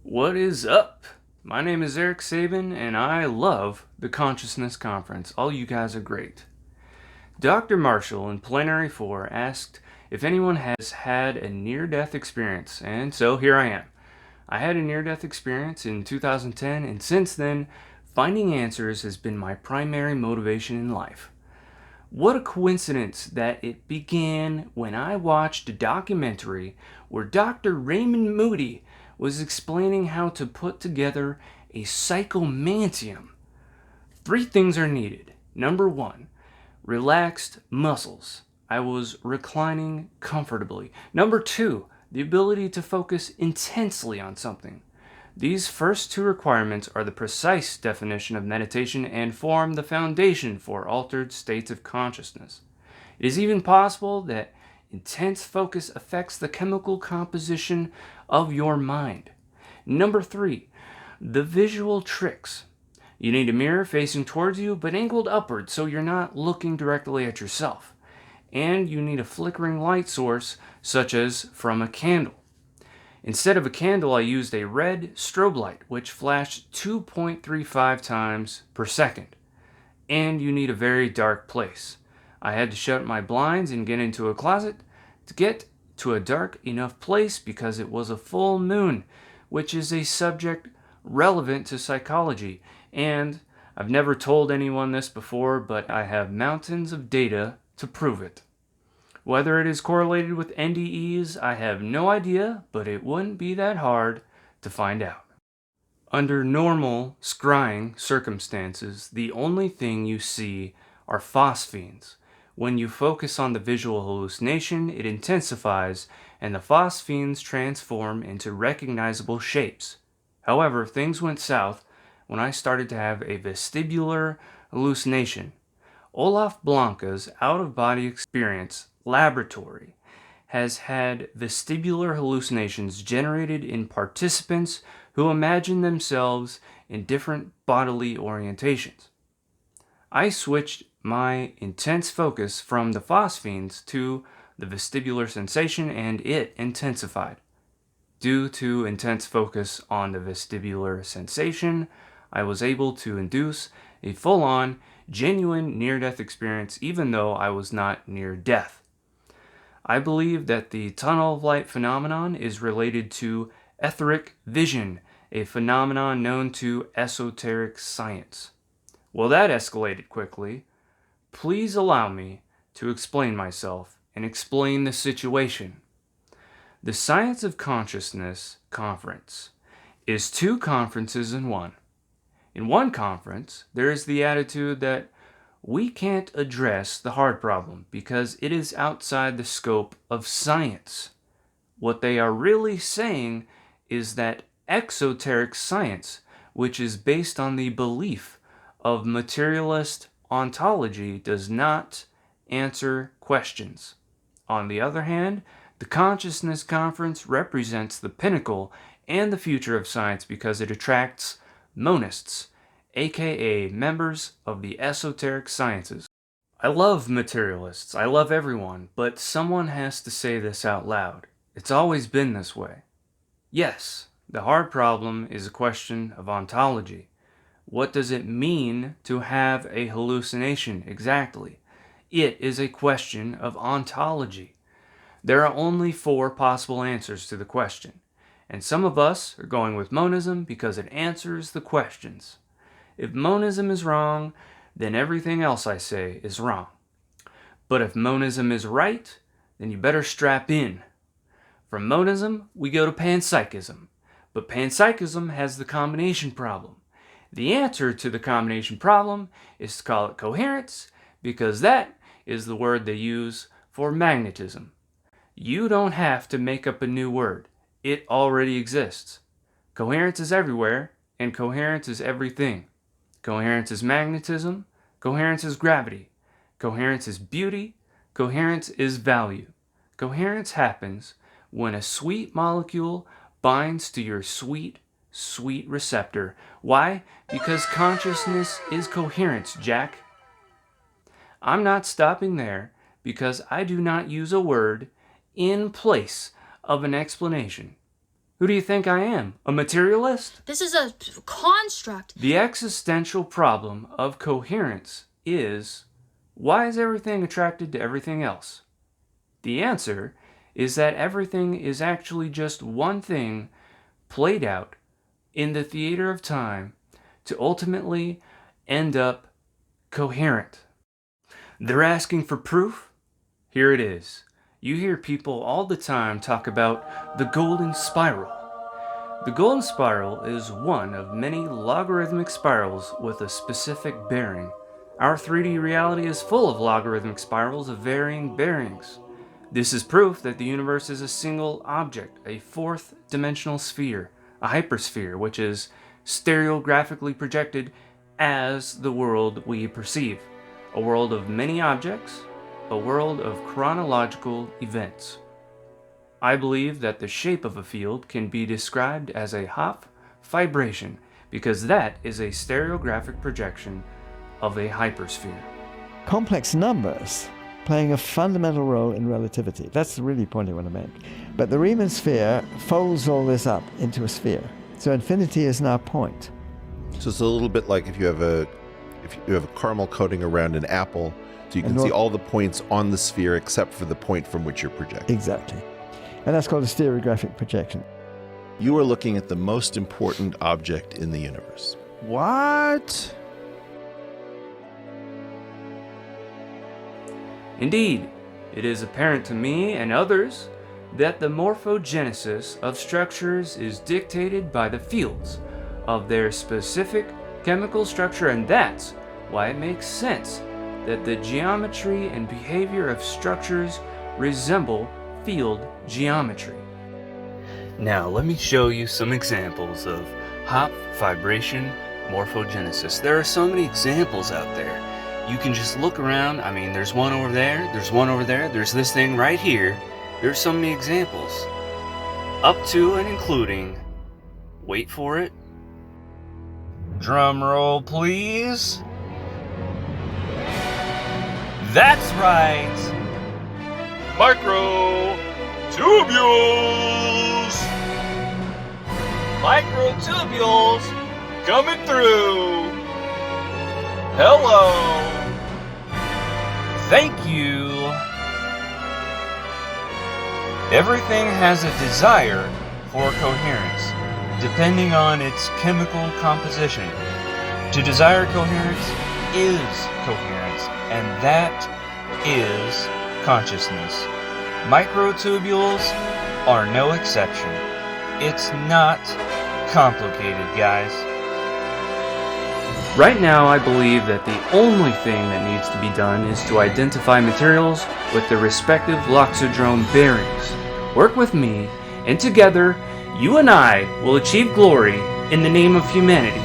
What is up? My name is Eric Sabin, and I love the Consciousness Conference. All you guys are great. Dr. Marshall in Plenary 4 asked if anyone has had a near-death experience, and so here I am. I had a near-death experience in 2010, and since then, finding answers has been my primary motivation in life. What a coincidence that it began when I watched a documentary where Dr. Raymond Moody was explaining how to put together a psychomantium. 3 things are needed. Number 1, relaxed muscles. I was reclining comfortably. Number 2, the ability to focus intensely on something. These first 2 requirements are the precise definition of meditation and form the foundation for altered states of consciousness. It is even possible that intense focus affects the chemical composition of your mind. Number 3, the visual tricks. You need a mirror facing towards you but angled upward so you're not looking directly at yourself. And you need a flickering light source such as from a candle. Instead of a candle, I used a red strobe light, which flashed 2.35 times per second. And you need a very dark place. I had to shut my blinds and get into a closet to get to a dark enough place because it was a full moon, which is a subject relevant to psychology. And I've never told anyone this before, but I have mountains of data to prove it. Whether it is correlated with NDEs, I have no idea, but it wouldn't be that hard to find out. Under normal scrying circumstances, the only thing you see are phosphenes. When you focus on the visual hallucination, it intensifies, and the phosphenes transform into recognizable shapes. However, things went south when I started to have a vestibular hallucination. Olaf Blanca's out-of-body experience laboratory has had vestibular hallucinations generated in participants who imagine themselves in different bodily orientations. I switched my intense focus from the phosphenes to the vestibular sensation and it intensified. Due to intense focus on the vestibular sensation, I was able to induce a full-on, genuine near-death experience even though I was not near death. I believe that the tunnel of light phenomenon is related to etheric vision, a phenomenon known to esoteric science. Well, that escalated quickly. Please allow me to explain myself and explain the situation. The Science of Consciousness Conference is 2 conferences in one. In one conference, there is the attitude that we can't address the hard problem because it is outside the scope of science. What they are really saying is that exoteric science, which is based on the belief of materialist ontology, does not answer questions. On the other hand, the Consciousness Conference represents the pinnacle and the future of science because it attracts monists, aka members of the esoteric sciences. I love materialists, I love everyone, but someone has to say this out loud. It's always been this way. Yes, the hard problem is a question of ontology. What does it mean to have a hallucination exactly? It is a question of ontology. There are only 4 possible answers to the question, and some of us are going with monism because it answers the questions. If monism is wrong, then everything else I say is wrong. But if monism is right, then you better strap in. From monism, we go to panpsychism. But panpsychism has the combination problem. The answer to the combination problem is to call it coherence, because that is the word they use for magnetism. You don't have to make up a new word. It already exists. Coherence is everywhere, and coherence is everything. Coherence is magnetism. Coherence is gravity. Coherence is beauty. Coherence is value. Coherence happens when a sweet molecule binds to your sweet, sweet receptor. Why? Because consciousness is coherence, Jack. I'm not stopping there because I do not use a word in place of an explanation. Who do you think I am? A materialist? This is a construct. The existential problem of coherence is, why is everything attracted to everything else? The answer is that everything is actually just one thing played out in the theater of time to ultimately end up coherent. They're asking for proof? Here it is. You hear people all the time talk about the golden spiral. The golden spiral is one of many logarithmic spirals with a specific bearing. Our 3D reality is full of logarithmic spirals of varying bearings. This is proof that the universe is a single object, a fourth-dimensional sphere, a hypersphere, which is stereographically projected as the world we perceive. A world of many objects, a world of chronological events. I believe that the shape of a field can be described as a Hopf vibration because that is a stereographic projection of a hypersphere. Complex numbers playing a fundamental role in relativity. That's the really point I want to make. But the Riemann sphere folds all this up into a sphere. So infinity is now a point. So it's a little bit like if you have a caramel coating around an apple, so you can see all the points on the sphere except for the point from which you're projecting. Exactly. And that's called a stereographic projection. You are looking at the most important object in the universe. What? Indeed, it is apparent to me and others that the morphogenesis of structures is dictated by the fields of their specific chemical structure, and that's why it makes sense that the geometry and behavior of structures resemble field geometry. Now let me show you some examples of Hopf vibration morphogenesis. There are so many examples out there. You can just look around. I mean, there's one over there, there's one over there, there's this thing right here. There's so many examples. Up to and including, wait for it, drum roll please. That's right! Microtubules! Microtubules coming through! Hello! Thank you! Everything has a desire for coherence, depending on its chemical composition. To desire coherence is coherence, and that is consciousness. Microtubules are no exception. It's not complicated, guys. Right now, I believe that the only thing that needs to be done is to identify materials with their respective loxodrome bearings. Work with me, and together, you and I will achieve glory in the name of humanity.